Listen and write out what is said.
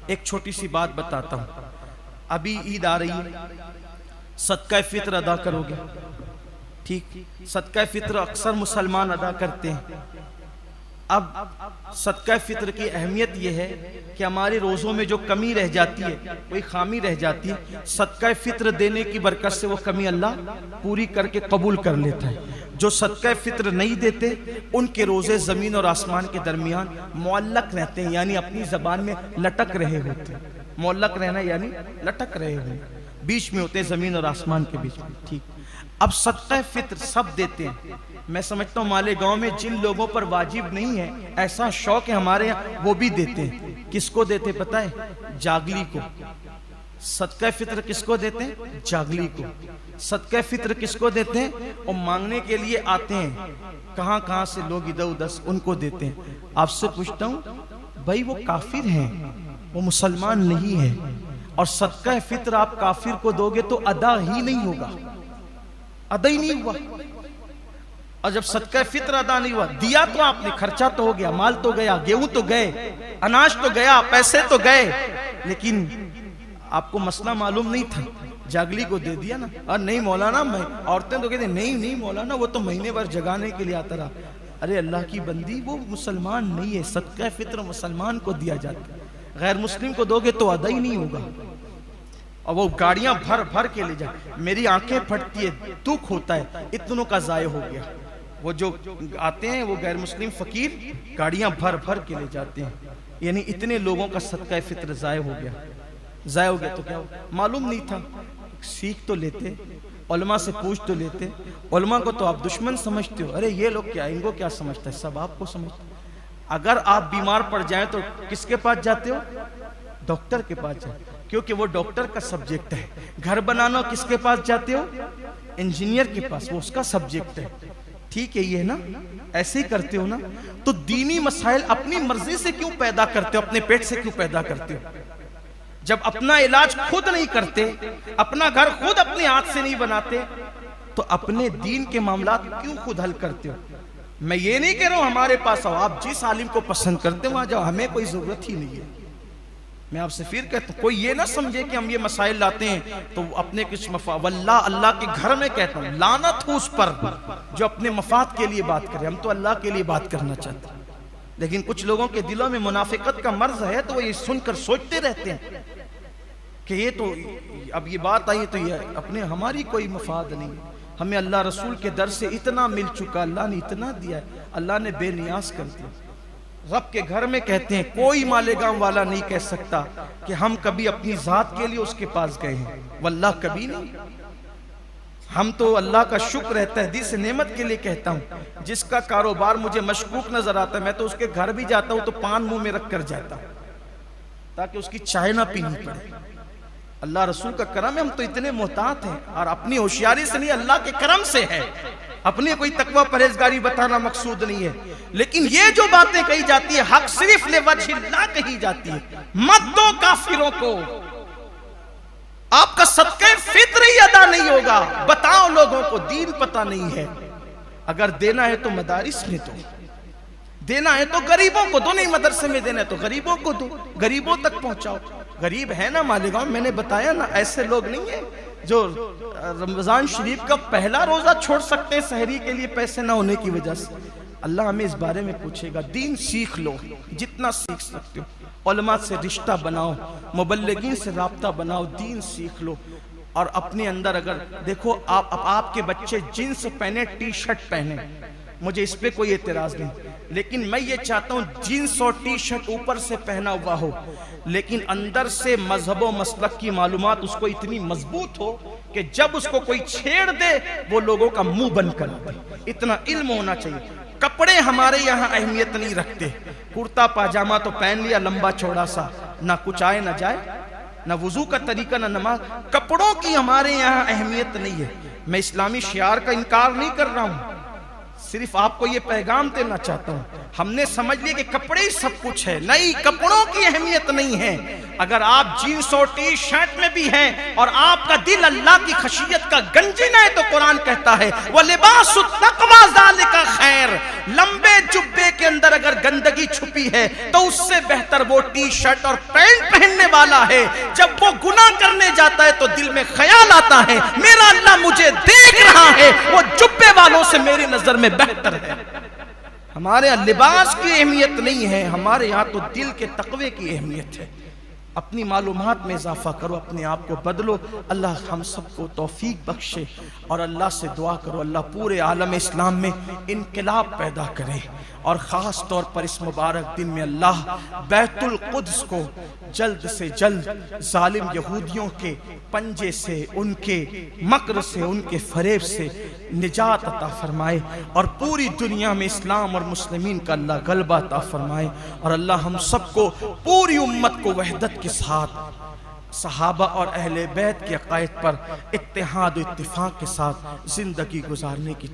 एक छोटी सी बात बताता हूं। अभी ईद आ रही है, सदका फित्र अदा करोगे, ठीक। सदका फित्र अक्सर मुसलमान अदा करते हैं। अब सदका फित्र की अहमियत यह है कि हमारे रोज़ों में जो कमी रह जाती है, कोई खामी रह जाती है, सदका फित्र देने की बरकत से वो कमी अल्लाह पूरी करके कबूल कर लेता है। जो सदका फित्र नहीं देते उनके रोज़े ज़मीन और आसमान के दरमियान मुअल्लक रहते हैं, यानी अपनी ज़बान में लटक रहे होते हैं। मुअल्लक रहना यानी लटक रहे हों, बीच में होते हैं, ज़मीन और आसमान के बीच में, ठीक। अब सदका फित्र सब देते हैं। मैं समझता हूँ मालेगांव में जिन लोगों पर वाजिब नहीं है, ऐसा शौक है हमारे यहाँ, वो भी देते हैं। किसको देते पता है? जागली को। सदका फित्र किसको देते हैं? जागली को। सदका फित्र किसको देते हैं? और मांगने के लिए आते हैं, कहाँ कहाँ से लोग इधर उधर, उनको देते हैं। आपसे पूछता हूँ भाई, वो काफिर हैं, वो मुसलमान नहीं है, और सदका फित्र आप काफिर को दोगे तो अदा ही नहीं होगा, अदा ही नहीं हुआ। और जब सदका फित्र अदा नहीं हुआ, दिया तो आपने, खर्चा तो हो गया, माल तो गया, गेहूं तो गए, अनाज तो गया, पैसे तो गए, लेकिन आपको मसला मालूम नहीं था, जागली को दे दिया ना। और नहीं मौलाना, मैं, औरतें तो कहते नहीं नहीं मौलाना, वो तो महीने भर जगाने के लिए आता रहा। अरे अल्लाह की बंदी, वो मुसलमान नहीं है, सदका फित्र मुसलमान को दिया जाता है, गैर मुस्लिम को दोगे तो अदा ही नहीं होगा। और वो गाड़ियां भर भर के ले जाए, मेरी आंखें फटती है, दुख होता है, इतनों का जाय हो गया। वो जो आते हैं वो गैर मुस्लिम फकीर गाड़ियां भर भर के ले जाते हैं, यानी इतने लोगों का सदका फित्र जाय हो गया। जाय हो गया तो क्या हो? मालूम नहीं था, सीख तो लेते, उलमा से पूछ तो लेते। उलमा को तो आप दुश्मन समझते हो, अरे ये लोग क्या, इनको क्या समझता है, सब आपको समझते। अगर आप बीमार पड़ जाए तो किसके पास जाते हो? डॉक्टर के पास जाते, क्योंकि वो डॉक्टर का सब्जेक्ट है। घर बनाना किसके पास जाते हो? इंजीनियर के पास, वो उसका सब्जेक्ट है, ठीक है, ये ना, ऐसे ही करते हो ना। तो दीनी मसाइल अपनी मर्जी से क्यों पैदा करते हो, अपने पेट से क्यों पैदा करते हो? जब अपना इलाज खुद नहीं करते, अपना घर खुद अपने हाथ से नहीं बनाते, तो अपने दीन के मामला क्यों खुद हल करते हो? मैं ये नहीं कह रहा हूं हमारे पास आओ, आप जिस आलिम को पसंद करते हो वहां जाओ, हमें कोई जरूरत ही नहीं है। मैं आपसे फिर कहता हूं, कोई ये ना समझे कि हम ये मसाइल लाते हैं तो अपने कुछ वल्लाह, अल्लाह के घर में कहता हूं, लानत हो उस पर जो अपने मफाद के लिए बात करे। हम तो अल्लाह के लिए बात करना चाहते हैं, लेकिन कुछ लोगों के दिलों में मुनाफिकत का मर्ज है, तो वो ये सुनकर सोचते रहते हैं कि ये तो अब ये बात आई तो ये अपने, हमारी कोई मफाद नहीं, हमें अल्लाह रसूल के दर से इतना मिल चुका, अल्लाह ने इतना दिया है, अल्लाह ने बेनियाज कर दिया। रब के घर में कहते हैं कोई मालेगांव वाला नहीं कह सकता कि हम कभी अपनी जात के लिए उसके पास गए हैं, वल्लाह कभी नहीं। हम तो अल्लाह का शुक्र रहता है, दिस नेमत के लिए कहता हूँ। जिसका कारोबार मुझे मशकूक नजर आता है, मैं तो उसके घर भी जाता हूँ तो पान मुंह में रख कर जाता हूँ, ताकि उसकी चाय ना पीनी पड़े। अल्लाह रसूल का करम है, हम तो इतने मोहतात हैं, और अपनी होशियारी से नहीं, अल्लाह के करम से है। अपनी कोई तकवा परहेजगारी बताना मकसूद नहीं है, लेकिन ये जो बातें कही जाती है, हक सिर्फ लिवजहिल्लाह कही जाती है। मत दो काफिरों को, आपका सदका फित्र ही अदा नहीं होगा। बताओ लोगों को, दीन पता नहीं है। अगर देना है तो मदारिस में दो, देना है तो गरीबों को दो, नहीं मदरसे में देना है तो गरीबों को दो, गरीबों तक पहुंचाओ। गरीब है ना मालेगांव, मैंने बताया ना, ऐसे लोग नहीं है जो रमजान शरीफ का पहला रोजा छोड़ सकते हैं सहरी के लिए पैसे ना होने की वजह से। अल्लाह हमें इस बारे में पूछेगा। दीन सीख लो, जितना सीख सकते हो, उलमा से रिश्ता बनाओ, मुबल्लिगीन से राब्ता बनाओ, दीन सीख लो। और अपने अंदर अगर देखो, आपके बच्चे जींस पहने, टी शर्ट पहने, मुझे इस पे कोई एतराज नहीं, लेकिन मैं ये चाहता हूँ जीन्स और टी शर्ट ऊपर से पहना हुआ हो, लेकिन अंदर से मजहब और मसलक की मालूमात उसको इतनी मजबूत हो कि जब उसको कोई छेड़ दे वो लोगों का मुंह बंद कर दे। इतना इल्म होना चाहिए। कपड़े हमारे यहाँ अहमियत नहीं रखते, कुर्ता पाजामा तो पहन लिया लंबा चौड़ा सा, ना कुछ आए ना जाए, ना वुजू का तरीका, ना नमाज। कपड़ों की हमारे यहाँ अहमियत नहीं है। मैं इस्लामी शियार का इनकार नहीं कर रहा हूँ, सिर्फ आपको ये पैगाम देना चाहता हूँ, हमने समझ लिया कि कपड़े ही सब कुछ है। नहीं, कपड़ों की अहमियत नहीं है। अगर आप जीन्स और टी शर्ट में भी हैं और आपका दिल अल्लाह की खशियत का गंजीना है, तो कुरान कहता है वह लिबासुत तक़वा ज़ालिका खैर, लंबे जुब्बे के अंदर अगर गंदगी छुपी है तो उससे बेहतर वो टी शर्ट और पैंट पहनने वाला है। जब वो गुनाह करने जाता है तो दिल में ख्याल आता है मेरा अल्लाह मुझे देख रहा है, वो जुब्बे वालों से मेरी नजर में बेहतर है। हमारे यहाँ लिबास की अहमियत नहीं है, हमारे यहाँ तो दिल के तकवे की अहमियत है। अपनी मालूमात में इजाफा करो, अपने आप को बदलो। अल्लाह हम सबको तौफीक बख्शे और अल्लाह से दुआ करो अल्लाह पूरे आलम इस्लाम में इनकलाब पैदा करे और ख़ास तौर पर इस मुबारक दिन में अल्लाह बैतुल कुद्स को जल्द से जल्द जालिम यहूदियों के पंजे से, उनके मकर से, उनके फरेब से निजात अता फरमाए और पूरी दुनिया में इस्लाम और मुस्लिमीन का अल्लाह गलबा अता फरमाए। और अल्लाह हम सबको, पूरी उम्मत को वहदत के साथ सहाबा और अहले बैत के अक़ायद पर इत्तेहाद और इत्तिफाक के साथ ज़िंदगी गुजारने की